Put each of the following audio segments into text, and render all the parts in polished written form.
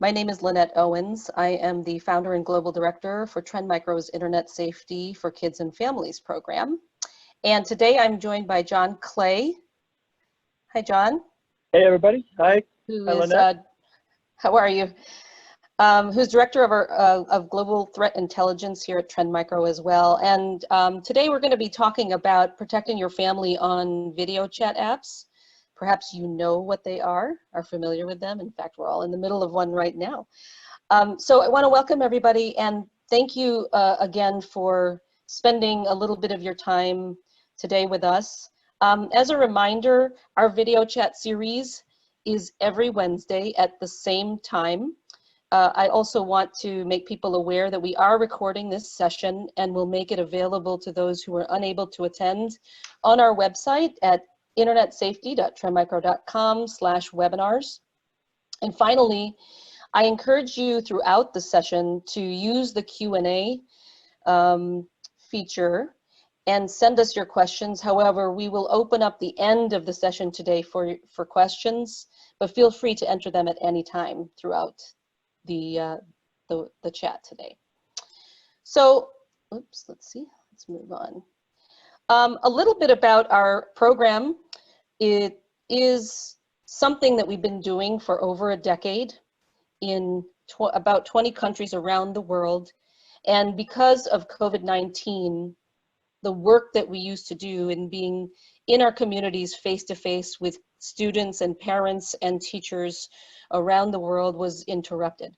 My name is Lynette Owens. I am the founder and global director for Trend Micro's Internet Safety for Kids and Families program. And today I'm joined by John Clay. Hi, John. Hey, everybody. Hi. Hi, Lynette. How are you? Who's director of Global Threat Intelligence here at Trend Micro as well. And today we're going to be talking about protecting your family on video chat apps. Perhaps you know what they are familiar with them. In fact, we're all in the middle of one right now. So I want to welcome everybody and thank you again for spending a little bit of your time today with us. As a reminder, our video chat series is every Wednesday at the same time. I also want to make people aware that we are recording this session and we'll make it available to those who are unable to attend on our website at internetsafety.trendmicro.com/webinars. And finally, I encourage you throughout the session to use the Q&A feature and send us your questions. However, we will open up the end of the session today for questions, but feel free to enter them at any time throughout the chat today. So, oops, let's move on. A little bit about our program. It is something that we've been doing for over a decade in about 20 countries around the world. And because of COVID-19, the work that we used to do in being in our communities face-to-face with students and parents and teachers around the world was interrupted.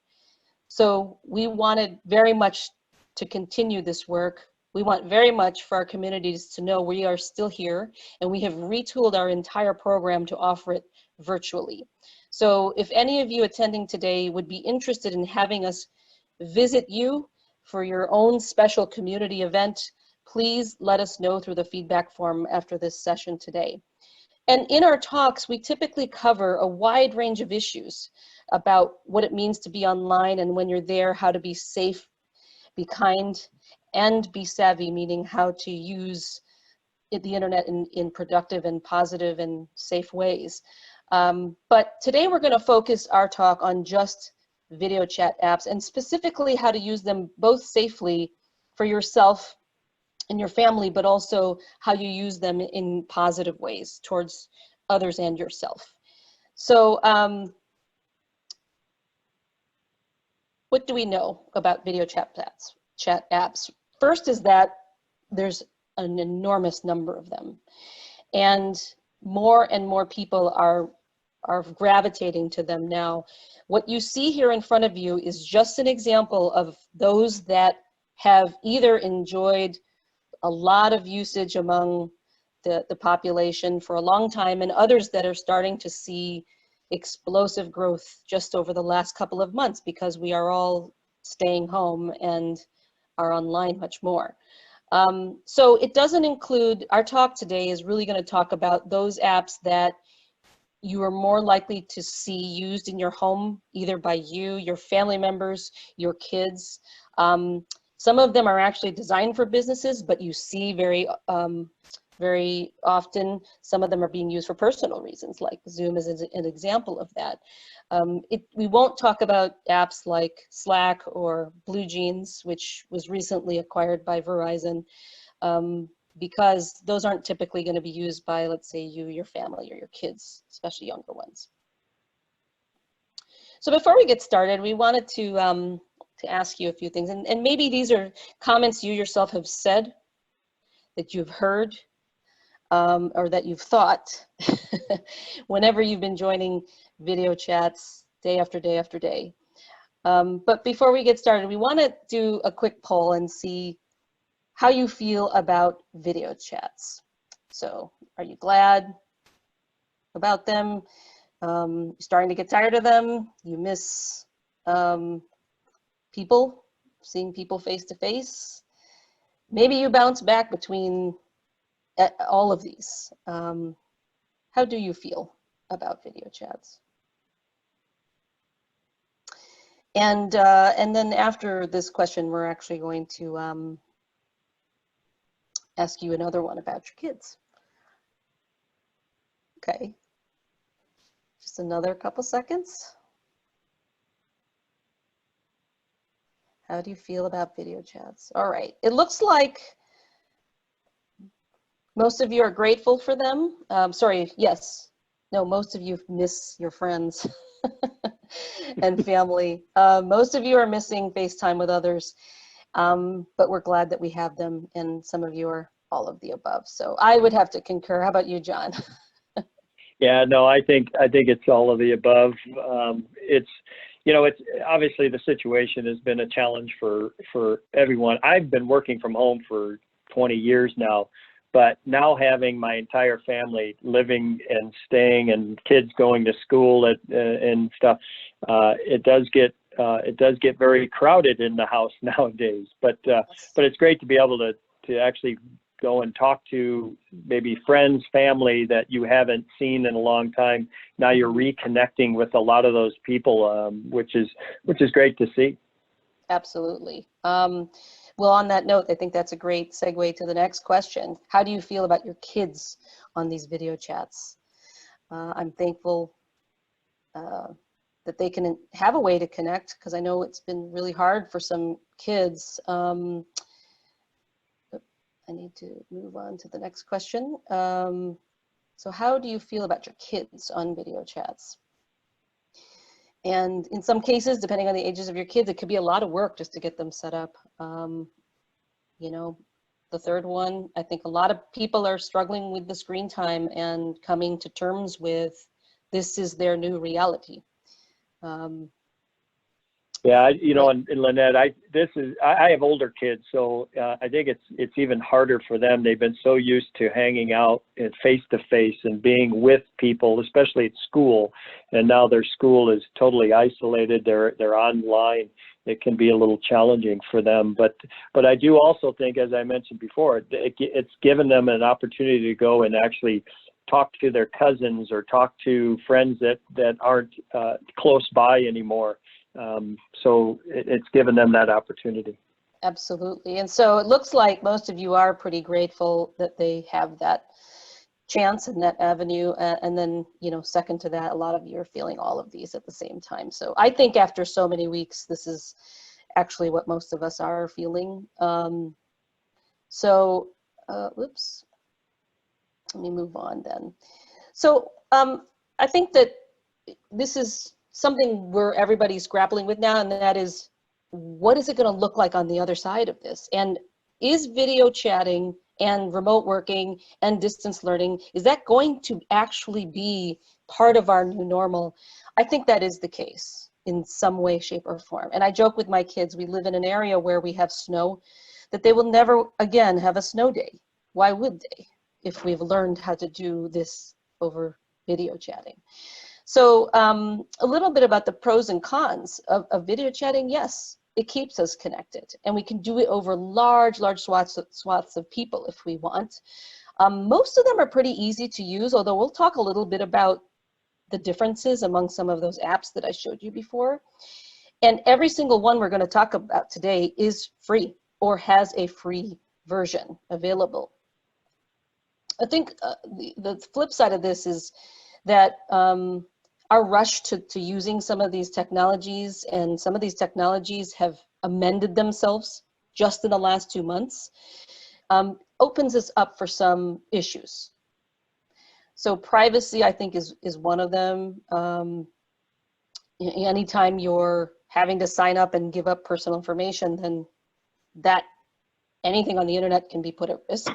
So we wanted very much to continue this work. We want very much for our communities to know we are still here, and we have retooled our entire program to offer it virtually. So if any of you attending today would be interested in having us visit you for your own special community event, please let us know through the feedback form after this session today. And in our talks, we typically cover a wide range of issues about what it means to be online and when you're there, how to be safe, be kind, and be savvy, meaning how to use the internet in productive and positive and safe ways. But today we're going to focus our talk on just video chat apps and specifically how to use them both safely for yourself and your family, but also how you use them in positive ways towards others and yourself. So what do we know about video chat apps? First is that there's an enormous number of them, and more people are gravitating to them now. What you see here in front of you is just an example of those that have either enjoyed a lot of usage among the population for a long time, and others that are starting to see explosive growth just over the last couple of months because we are all staying home and are online much more. So it doesn't include, our talk today is really going to talk about those apps that you are more likely to see used in your home, either by you, your family members, your kids. Some of them are actually designed for businesses, but you see very often some of them are being used for personal reasons, like Zoom is an example of that. We won't talk about apps like Slack or Blue Jeans, which was recently acquired by Verizon, because those aren't typically going to be used by, let's say, you, your family, or your kids, especially younger ones. So before we get started, we wanted to ask you a few things, and maybe these are comments you yourself have said, that you've heard, or that you've thought whenever you've been joining video chats day after day after day. But before we get started, we want to do a quick poll and see how you feel about video chats. So are you glad about them? Starting to get tired of them? You miss people, seeing people face to face? Maybe you bounce back between all of these. How do you feel about video chats? And then after this question, we're actually going to ask you another one about your kids. Okay, just another couple seconds. How do you feel about video chats? All right. It looks like most of you are grateful for them. Sorry, yes. No, most of you miss your friends and family. Most of you are missing FaceTime with others, but we're glad that we have them, and some of you are all of the above. So I would have to concur. How about you, John? Yeah, no, I think it's all of the above. It's, it's obviously the situation has been a challenge for everyone. I've been working from home for 20 years now, but now having my entire family living and staying and kids going to school and stuff, it does get very crowded in the house nowadays. But it's great to be able to actually go and talk to maybe friends, family that you haven't seen in a long time. Now you're reconnecting with a lot of those people, which is great to see. Absolutely. Well, on that note, I think that's a great segue to the next question. How do you feel about your kids on these video chats? I'm thankful that they can have a way to connect, because I know it's been really hard for some kids. I need to move on to the next question. So how do you feel about your kids on video chats? And in some cases, depending on the ages of your kids, it could be a lot of work just to get them set up. The third one, I think a lot of people are struggling with the screen time and coming to terms with this is their new reality. Yeah, and Lynette, I have older kids, so I think it's even harder for them. They've been so used to hanging out and face to face and being with people, especially at school, and now their school is totally isolated. They're online. It can be a little challenging for them, but I do also think, as I mentioned before, it's given them an opportunity to go and actually talk to their cousins or talk to friends that aren't close by anymore. So it's given them that opportunity. Absolutely. And so it looks like most of you are pretty grateful that they have that chance and that avenue. And then, second to that, a lot of you are feeling all of these at the same time. So I think after so many weeks, this is actually what most of us are feeling. Oops, let me move on then. So I think that this is something where everybody's grappling with now, and that is, what is it going to look like on the other side of this? And is video chatting and remote working and distance learning, is that going to actually be part of our new normal? I think that is the case in some way, shape, or form. And I joke with my kids, we live in an area where we have snow, that they will never again have a snow day. Why would they, if we've learned how to do this over video chatting? So a little bit about the pros and cons of video chatting. Yes, it keeps us connected, and we can do it over large swaths of people if we want. Most of them are pretty easy to use, although we'll talk a little bit about the differences among some of those apps that I showed you before. And every single one we're going to talk about today is free or has a free version available. I think the flip side of this is that our rush to using some of these technologies, and some of these technologies have amended themselves just in the last 2 months, opens us up for some issues. So privacy, I think, is one of them. Anytime you're having to sign up and give up personal information, then anything on the internet can be put at risk.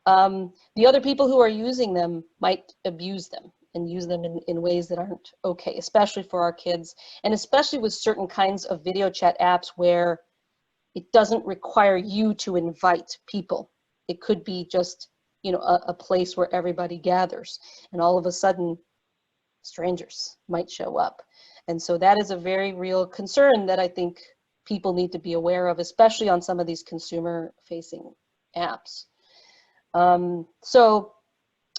The other people who are using them might abuse them and use them in ways that aren't okay, especially for our kids, and especially with certain kinds of video chat apps where it doesn't require you to invite people. It could be just, a place where everybody gathers, and all of a sudden strangers might show up. And so that is a very real concern that I think people need to be aware of, especially on some of these consumer-facing apps. So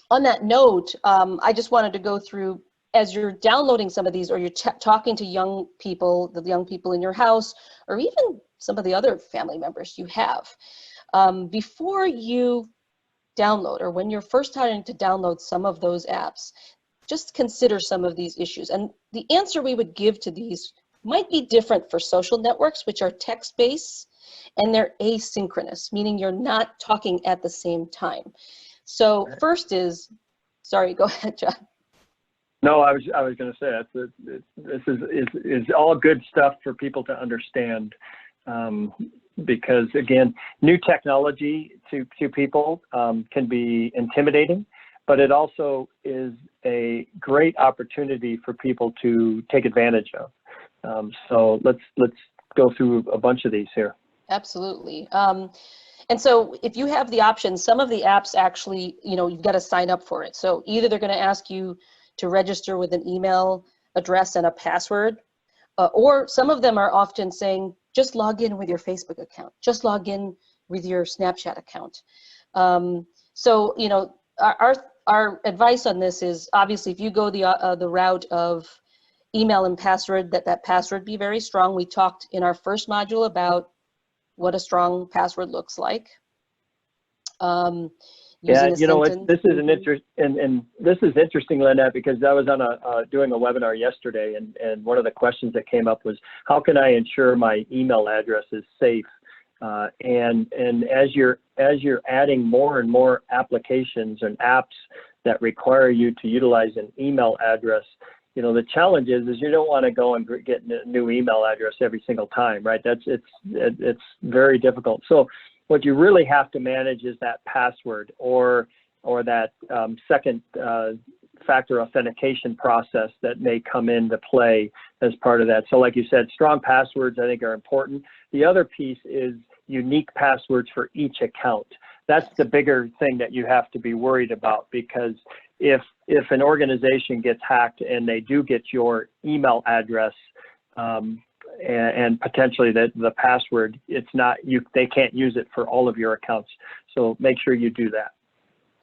on that note, I just wanted to go through, as you're downloading some of these, or you're talking to young people, the young people in your house, or even some of the other family members you have, before you download, or when you're first starting to download some of those apps, just consider some of these issues. And the answer we would give to these might be different for social networks, which are text-based, and they're asynchronous, meaning you're not talking at the same time. So first is, sorry, go ahead, John. No, I was going to say this is all good stuff for people to understand, because again, new technology to people can be intimidating, but it also is a great opportunity for people to take advantage of. So let's go through a bunch of these here. Absolutely. And so if you have the option, some of the apps actually, you've got to sign up for it. So either they're going to ask you to register with an email address and a password, or some of them are often saying, just log in with your Facebook account, just log in with your Snapchat account. So, our advice on this is, obviously, if you go the route of email and password, that password be very strong. We talked in our first module about what a strong password looks like. Yeah, this is an interest, and this is interesting, Lynette, because I was on doing a webinar yesterday, and one of the questions that came up was, how can I ensure my email address is safe? And as you're adding more and more applications and apps that require you to utilize an email address, the challenge is you don't want to go and get a new email address every single time, right? It's very difficult. So what you really have to manage is that password or that second factor authentication process that may come into play as part of that. So like you said, strong passwords I think are important. The other piece is unique passwords for each account. That's the bigger thing that you have to be worried about, because if an organization gets hacked and they do get your email address and potentially the password, they can't use it for all of your accounts. So make sure you do that.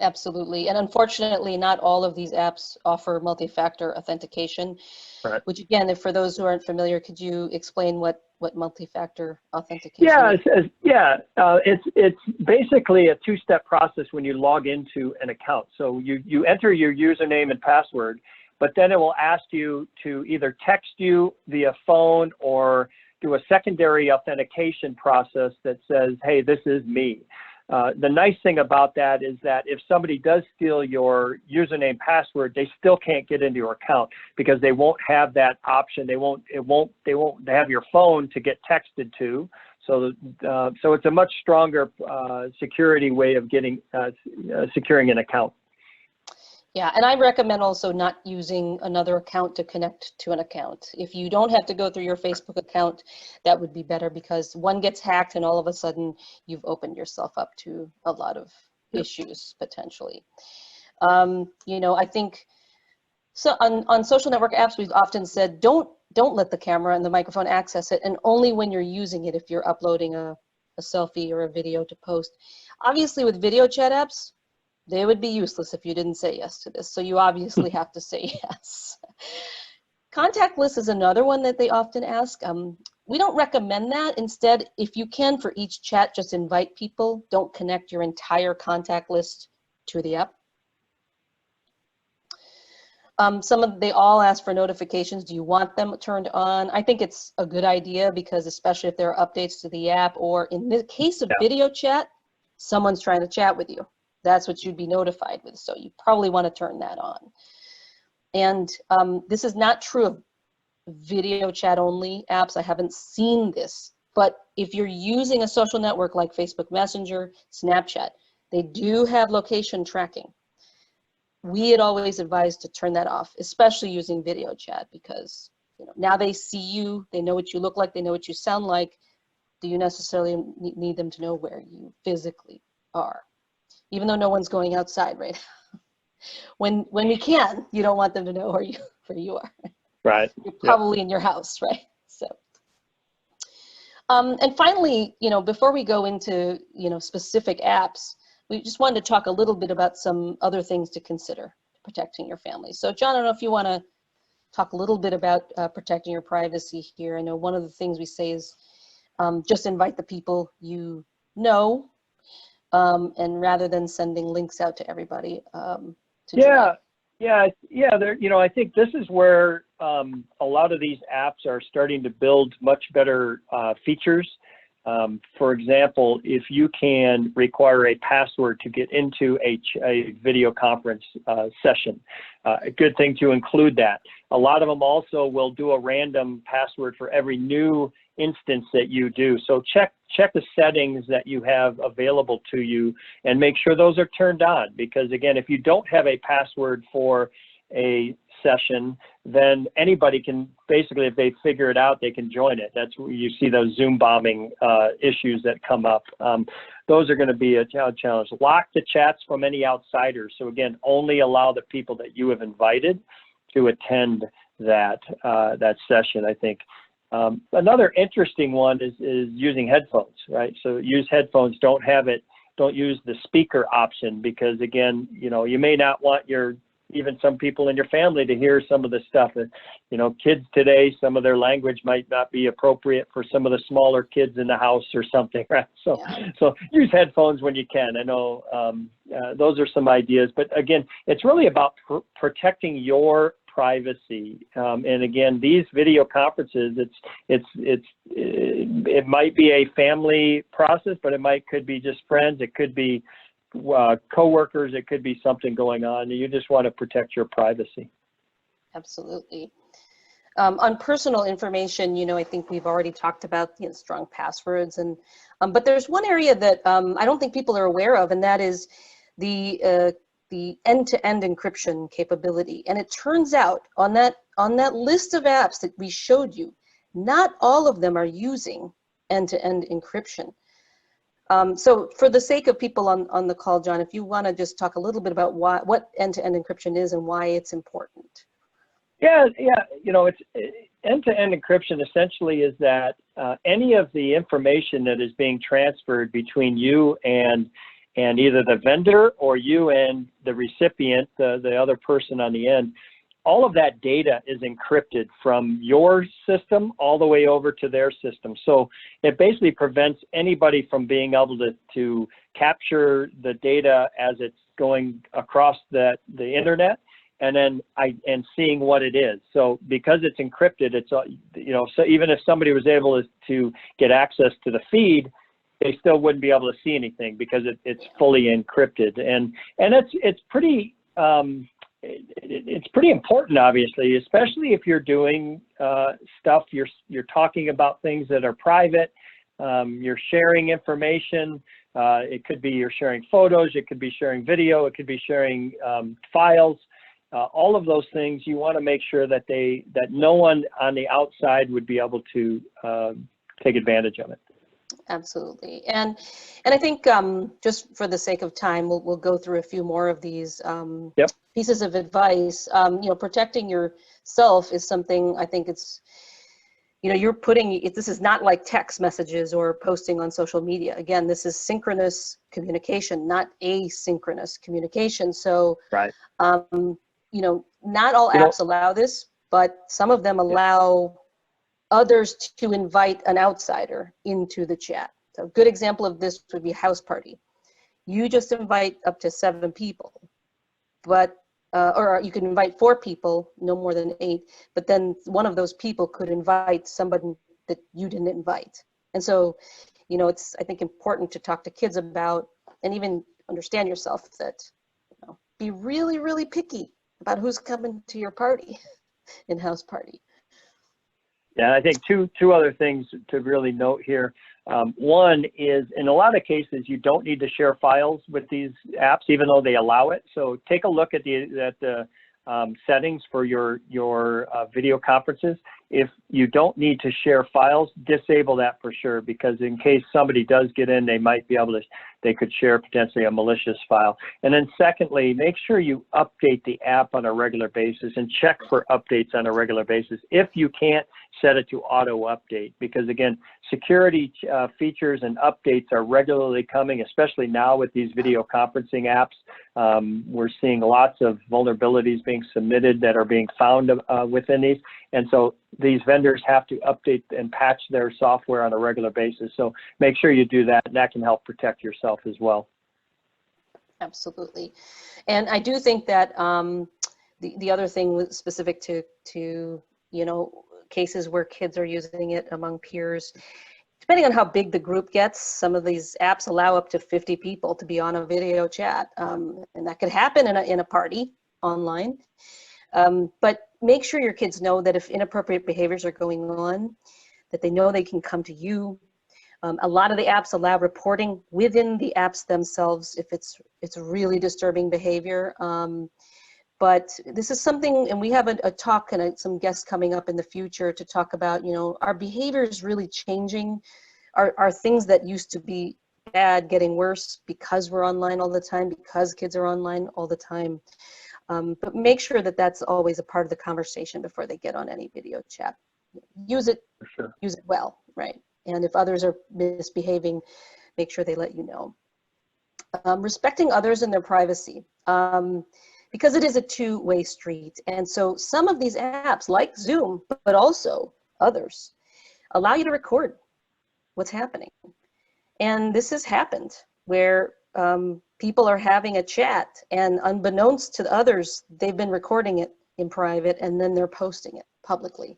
Absolutely. And unfortunately, not all of these apps offer multi-factor authentication, right. Which again, for those who aren't familiar, could you explain what multi-factor authentication is? It's basically a two-step process when you log into an account. So you enter your username and password, but then it will ask you to either text you via phone or do a secondary authentication process that says, hey, this is me. The nice thing about that is that if somebody does steal your username password, they still can't get into your account because they won't have that option. They won't have your phone to get texted to. So it's a much stronger security way of getting securing an account. Yeah, and I recommend also not using another account to connect to an account. If you don't have to go through your Facebook account, that would be better, because one gets hacked and all of a sudden you've opened yourself up to a lot of issues potentially. I think so on social network apps, we've often said, don't let the camera and the microphone access it, and only when you're using it if you're uploading a selfie or a video to post. Obviously with video chat apps, they would be useless if you didn't say yes to this. So you obviously have to say yes. Contact list is another one that they often ask. We don't recommend that. Instead, if you can, for each chat, just invite people. Don't connect your entire contact list to the app. They all ask for notifications. Do you want them turned on? I think it's a good idea, because especially if there are updates to the app, or in the case of video chat, someone's trying to chat with you. That's what you'd be notified with. So you probably want to turn that on. And this is not true of video chat only apps. I haven't seen this, but if you're using a social network like Facebook Messenger, Snapchat, they do have location tracking. We had always advised to turn that off, especially using video chat, because now they see you, they know what you look like, they know what you sound like. Do you necessarily need them to know where you physically are? Even though no one's going outside, right? when we can, you don't want them to know where you are. Right. You're probably in your house, right? So, and finally, before we go into specific apps, we just wanted to talk a little bit about some other things to consider protecting your family. So, John, I don't know if you want to talk a little bit about protecting your privacy here. I know one of the things we say is just invite the people you know. And rather than sending links out to everybody. Yeah. There, I think this is where a lot of these apps are starting to build much better features. For example, if you can require a password to get into a video conference session, a good thing to include that. A lot of them also will do a random password for every new instance that you do. So check the settings that you have available to you and make sure those are turned on, because again, if you don't have a password for a session, then anybody can basically, if they figure it out, they can join it. That's where you see those Zoom bombing issues that come up. Those are going to be a challenge. Lock the chats from any outsiders. So again, only allow the people that you have invited to attend that session, I think. Another interesting one is using headphones, right? So use headphones, don't use the speaker option, because again, you may not want even some people in your family to hear some of the stuff that, kids today, some of their language might not be appropriate for some of the smaller kids in the house or something, right? So use headphones when you can. I know those are some ideas, but again, it's really about protecting your privacy. And again, these video conferences, it might be a family process, but could be just friends. It could be coworkers. It could be something going on. You just want to protect your privacy. Absolutely. On personal information, I think we've already talked about strong passwords, and but there's one area that I don't think people are aware of, and that is the end-to-end encryption capability. And it turns out on that list of apps that we showed you, not all of them are using end-to-end encryption. So for the sake of people on the call, John, if you want to just talk a little bit about what end-to-end encryption is and why it's important. Yeah. It's end-to-end encryption essentially is that any of the information that is being transferred between you and either the vendor or you and the recipient, the other person on the end, all of that data is encrypted from your system all the way over to their system. So it basically prevents anybody from being able to capture the data as it's going across the internet and seeing what it is. So because it's encrypted, it's so even if somebody was able to get access to the feed, they still wouldn't be able to see anything because it's fully encrypted. And it's pretty important, obviously, especially if you're doing stuff, you're talking about things that are private, you're sharing information. It could be you're sharing photos, it could be sharing video, it could be sharing files. All of those things, you want to make sure that no one on the outside would be able to take advantage of it. Absolutely. And I think just for the sake of time, we'll go through a few more of these pieces of advice. Protecting yourself is something I think it's, this is not like text messages or posting on social media. Again, this is synchronous communication, not asynchronous communication. So, right. Not all apps allow this, but some of them allow others to invite an outsider into the chat. So a good example of this would be house party. You just invite up to 7 people, but or you can invite 4 people, no more than 8, but then one of those people could invite somebody that you didn't invite. And so, it's, I think, important to talk to kids about, and even understand yourself that, be really, really picky about who's coming to your party, in-house party. Yeah, I think two other things to really note here. One is, in a lot of cases, you don't need to share files with these apps, even though they allow it. So take a look at the settings for your video conferences. If you don't need to share files, disable that for sure, because in case somebody does get in, they could share potentially a malicious file. And then secondly, make sure you update the app on a regular basis and check for updates on a regular basis. If you can't, set it to auto update, because again, security features and updates are regularly coming, especially now with these video conferencing apps. We're seeing lots of vulnerabilities being submitted that are being found within these. And so these vendors have to update and patch their software on a regular basis. So make sure you do that, and that can help protect yourself as well. Absolutely. And I do think that the other thing was specific to you know, cases where kids are using it among peers. Depending on how big the group gets, some of these apps allow up to 50 people to be on a video chat, and that could happen in a party online. But make sure your kids know that if inappropriate behaviors are going on, that they know they can come to you. A lot of the apps allow reporting within the apps themselves if it's really disturbing behavior. But this is something, and we have a talk and some guests coming up in the future to talk about, you know, our behavior is really changing. Are things that used to be bad getting worse because we're online all the time, because kids are online all the time? But make sure that that's always a part of the conversation before they get on any video chat. Use it, For sure. use it well, right? And if others are misbehaving, make sure they let you know. Respecting others and their privacy. Because it is a two-way street. And so some of these apps, like Zoom, but also others, allow you to record what's happening. And this has happened where people are having a chat, and unbeknownst to others, they've been recording it in private, and then they're posting it publicly.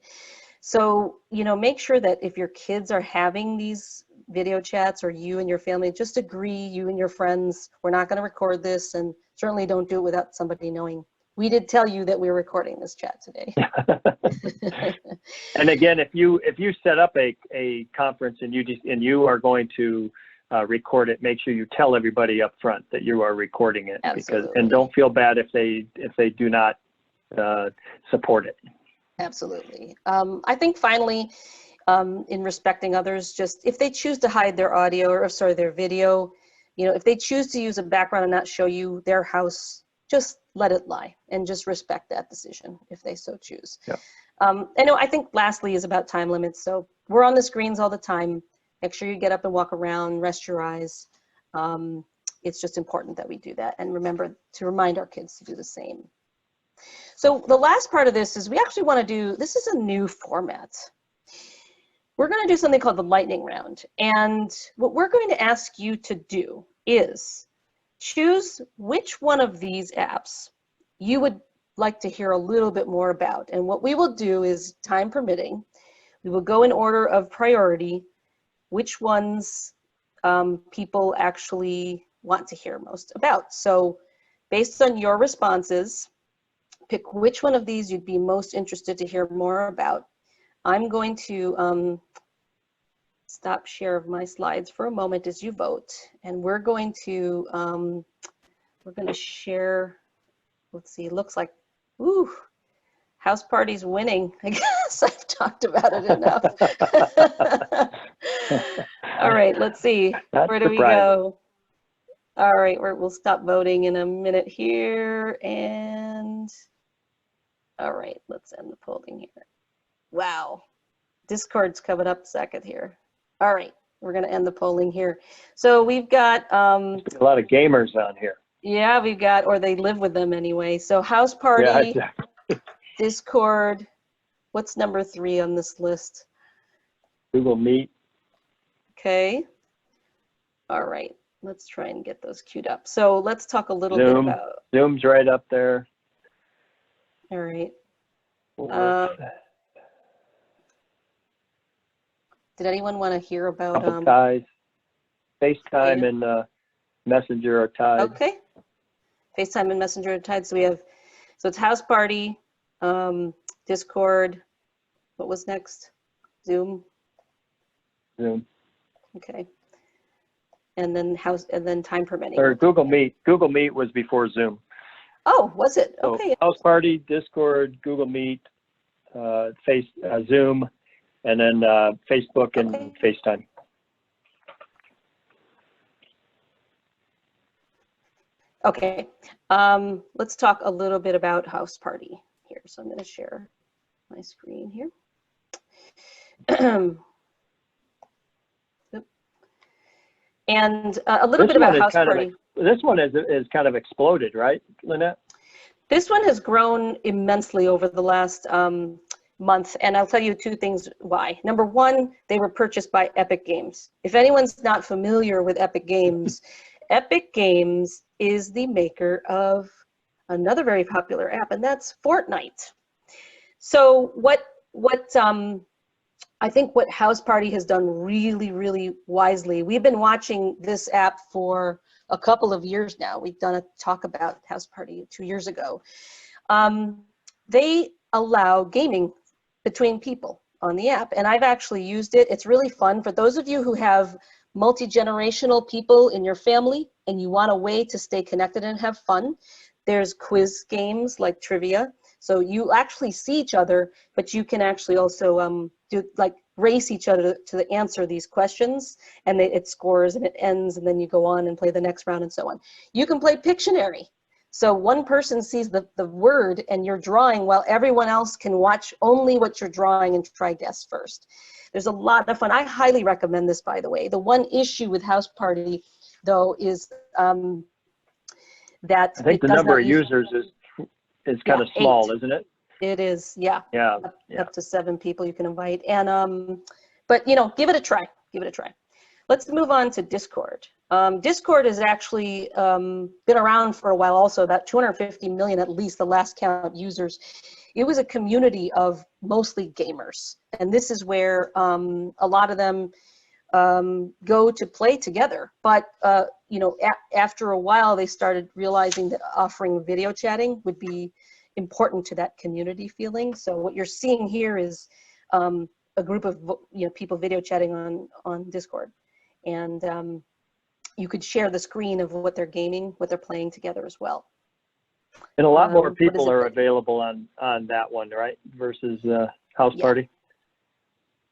So, you know, make sure that if your kids are having these video chats, or you and your family, just agree, you and your friends, we're not going to record this, and certainly don't do it without somebody knowing. We did tell you that we're recording this chat today. And again, if you set up a conference and you are going to record it, make sure you tell everybody up front that you are recording it. Absolutely. And don't feel bad if they do not support it. Absolutely. I think finally, in respecting others, just if they choose to hide their audio, or sorry, their video, you know, if they choose to use a background and not show you their house, just let it lie and just respect that decision if they so choose. Yeah. I think lastly is about time limits. So we're on the screens all the time. Make sure you get up and walk around, rest your eyes. It's just important that we do that, and remember to remind our kids to do the same. So the last part of this is we actually want to do, this is a new format. We're going to do something called the lightning round. And what we're going to ask you to do is choose which one of these apps you would like to hear a little bit more about. And what we will do is, time permitting, we will go in order of priority, which ones people actually want to hear most about. So based on your responses, pick which one of these you'd be most interested to hear more about. I'm going to stop share of my slides for a moment as you vote, and we're going to share. Let's see, it looks like, ooh, house party's winning. I guess I've talked about it enough. All right, let's see. That's Where do we go? All right, we'll stop voting in a minute here, and all right, let's end the polling here. Wow, Discord's coming up second here. All right, we're gonna end the polling here. So we've got a lot of gamers on here. yeah, we've got, or they live with them anyway. So house party, Yeah, exactly. Discord. What's number 3 on this list? Google Meet. Okay. All right, let's try and get those queued up. So let's talk a little Zoom. bit about. Zoom's right up there. All right. Did anyone want to hear about ties? FaceTime and Messenger are tied. Okay. FaceTime and Messenger are tied. So we have, so it's house party, Discord. What was next? Zoom. Zoom. Okay. And then time permitting. Or Google Meet. Google Meet was before Zoom. Oh, was it? So Okay. house party, Discord, Google Meet, Zoom, and then Facebook and FaceTime. Okay. Let's talk a little bit about house party here. So I'm going to share my screen here. And a little bit about house party. This one is kind of exploded, right, Lynette? This one has grown immensely over the last month, and I'll tell you 2 things why. Number 1, they were purchased by Epic Games. If anyone's not familiar with Epic Games, Epic Games is the maker of another very popular app, and that's Fortnite. So I think what House Party has done really, really wisely, we've been watching this app for a couple of years now. We've done a talk about House Party 2 years ago. They allow gaming between people on the app, and I've actually used it. It's really fun. For those of you who have multi-generational people in your family and you want a way to stay connected and have fun, there's quiz games like trivia. So you actually see each other, but you can actually also do like race each other to answer these questions, and it scores and it ends, and then you go on and play the next round and so on. You can play Pictionary. So one person sees the word and you're drawing while everyone else can watch only what you're drawing and try guess first. There's a lot of fun. I highly recommend this, by the way. The one issue with House Party, though, is that I think the number of users is kind of small, 8. Isn't it? It is, yeah. Yeah. Up to 7 people you can invite. And but you know, give it a try. Give it a try. Let's move on to Discord. Discord has actually been around for a while also, about 250 million at least, the last count users. It was a community of mostly gamers. And this is where a lot of them go to play together. But, you know, after a while, they started realizing that offering video chatting would be important to that community feeling. So what you're seeing here is a group of people video chatting on Discord. And you could share the screen of what they're gaming, what they're playing together as well. And a lot more people are available on that one, right? Versus House Party?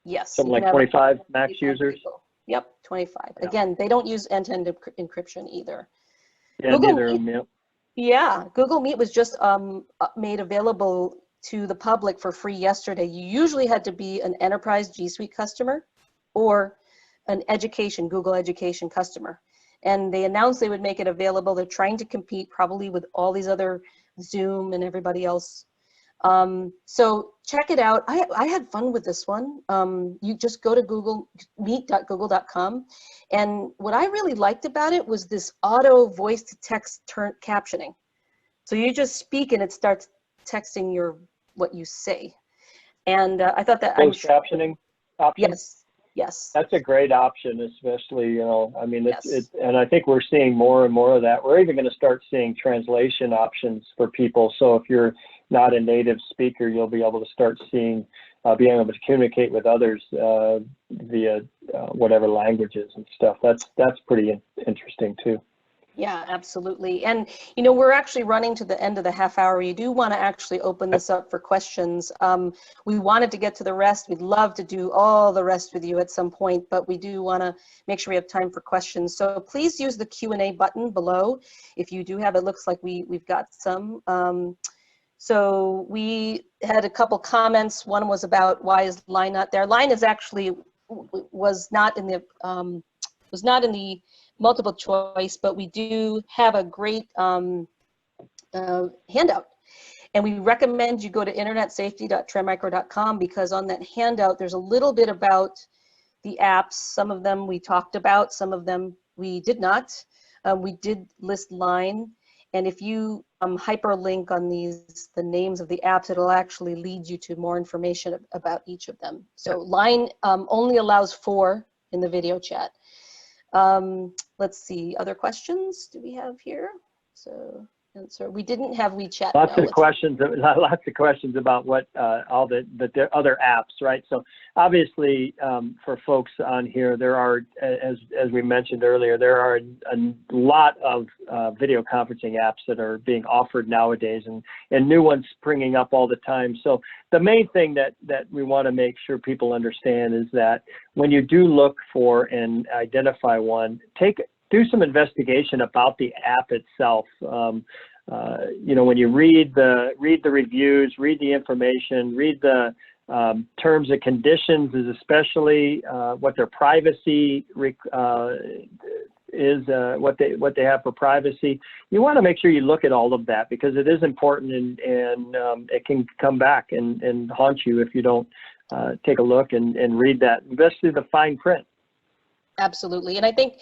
Yes. Something like 25 max users? People. Yep, 25. Yeah. Again, they don't use end-to-end encryption either. Yeah, neither of them, yep. Yeah, Google Meet was just made available to the public for free yesterday. You usually had to be an enterprise G Suite customer or an Google Education customer. And they announced they would make it available. They're trying to compete probably with all these other Zoom and everybody else. So check it out. I had fun with this one. You just go to meet.google.com. And what I really liked about it was this auto voice to text captioning. So you just speak and it starts texting what you say. And I thought that closed captioning option? Yes. That's a great option, especially, I mean, and I think we're seeing more and more of that. We're even going to start seeing translation options for people. So if you're not a native speaker, you'll be able to start seeing, being able to communicate with others via whatever languages and stuff. That's pretty interesting too. Yeah, absolutely. And, we're actually running to the end of the half hour. You do want to actually open this up for questions. We wanted to get to the rest. We'd love to do all the rest with you at some point, but we do want to make sure we have time for questions. So please use the Q&A button below. If you do have, it looks like we've got some. So we had a couple comments. One was about why is Line not there? Line is actually was not in the multiple choice, but we do have a great handout. And we recommend you go to internetsafety.trendmicro.com because on that handout, there's a little bit about the apps. Some of them we talked about, some of them we did not. We did list Line. And if you hyperlink on the names of the apps, it'll actually lead you to more information about each of them. So Line only allows 4 in the video chat. Let's see, other questions do we have here? So we didn't have WeChat. Lots of questions about what all the other apps, right? So obviously for folks on here, there are, as we mentioned earlier, there are a lot of video conferencing apps that are being offered nowadays, and new ones springing up all the time. So the main thing that we want to make sure people understand is that when you do look for and identify one, do some investigation about the app itself. When you read the reviews, read the information, read the terms and conditions, is especially what their privacy is, what they have for privacy. You want to make sure you look at all of that because it is important, and it can come back and haunt you if you don't take a look and read that, especially the fine print. Absolutely. And I think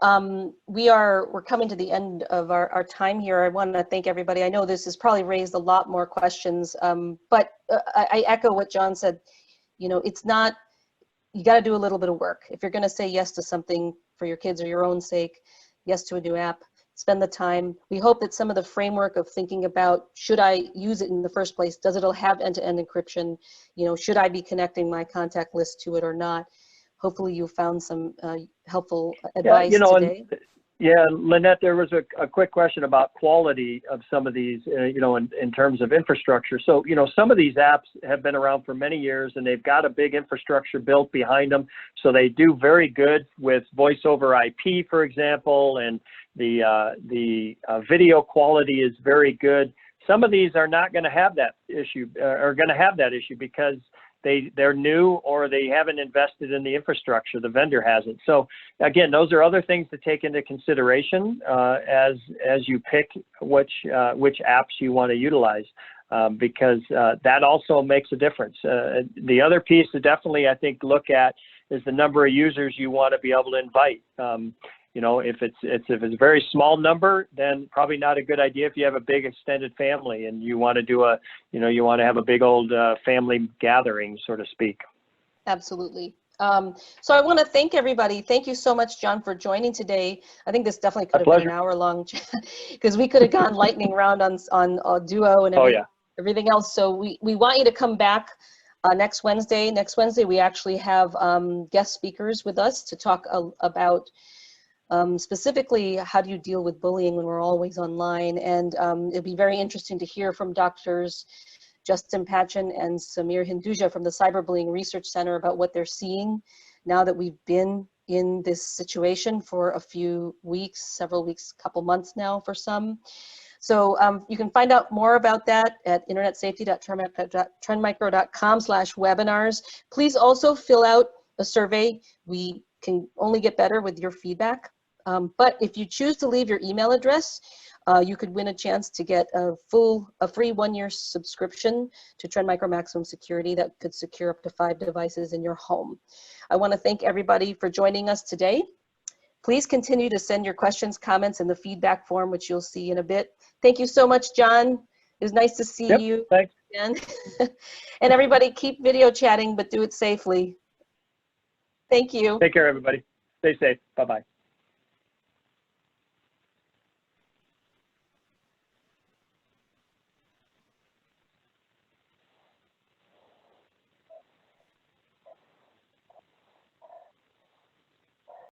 We're coming to the end of our time here. I want to thank everybody. I know this has probably raised a lot more questions, but I echo what John said. You know, it's not, you got to do a little bit of work. If you're going to say yes to something for your kids or your own sake, yes to a new app, spend the time. We hope that some of the framework of thinking about, should I use it in the first place? Does it have end-to-end encryption? You know, should I be connecting my contact list to it or not? Hopefully you found some helpful advice today. Yeah, Lynette, there was a quick question about quality of some of these, you know, in terms of infrastructure. So, you know, some of these apps have been around for many years and they've got a big infrastructure built behind them. So they do very good with voice over IP, for example, and the video quality is very good. Some of these are not going to have that issue, because they're new or they haven't invested in the infrastructure. The vendor hasn't. So again, those are other things to take into consideration as you pick which apps you want to utilize, because that also makes a difference. The other piece to definitely, I think, look at is the number of users you want to be able to invite. You know, if it's a very small number, then probably not a good idea. If you have a big extended family and you want to do you want to have a big old family gathering, so to speak. Absolutely. So I want to thank everybody. Thank you so much, John, for joining today. I think this definitely could have been an hour long, because we could have gone lightning round on Duo and everything else. So we want you to come back next Wednesday. Next Wednesday, we actually have guest speakers with us to talk about specifically, how do you deal with bullying when we're always online? And it'll be very interesting to hear from Doctors Justin Patchen and Samir Hinduja from the Cyberbullying Research Center about what they're seeing now that we've been in this situation for a few weeks, several weeks, couple months now for some. So you can find out more about that at internetsafety.trendmicro.com/webinars. Please also fill out a survey. We can only get better with your feedback. But if you choose to leave your email address, you could win a chance to get a free 1-year subscription to Trend Micro Maximum Security that could secure up to 5 devices in your home. I want to thank everybody for joining us today. Please continue to send your questions, comments in the feedback form, which you'll see in a bit. Thank you so much, John. It was nice to see you. Thanks. Again. And everybody, keep video chatting, but do it safely. Thank you. Take care, everybody. Stay safe. Bye-bye.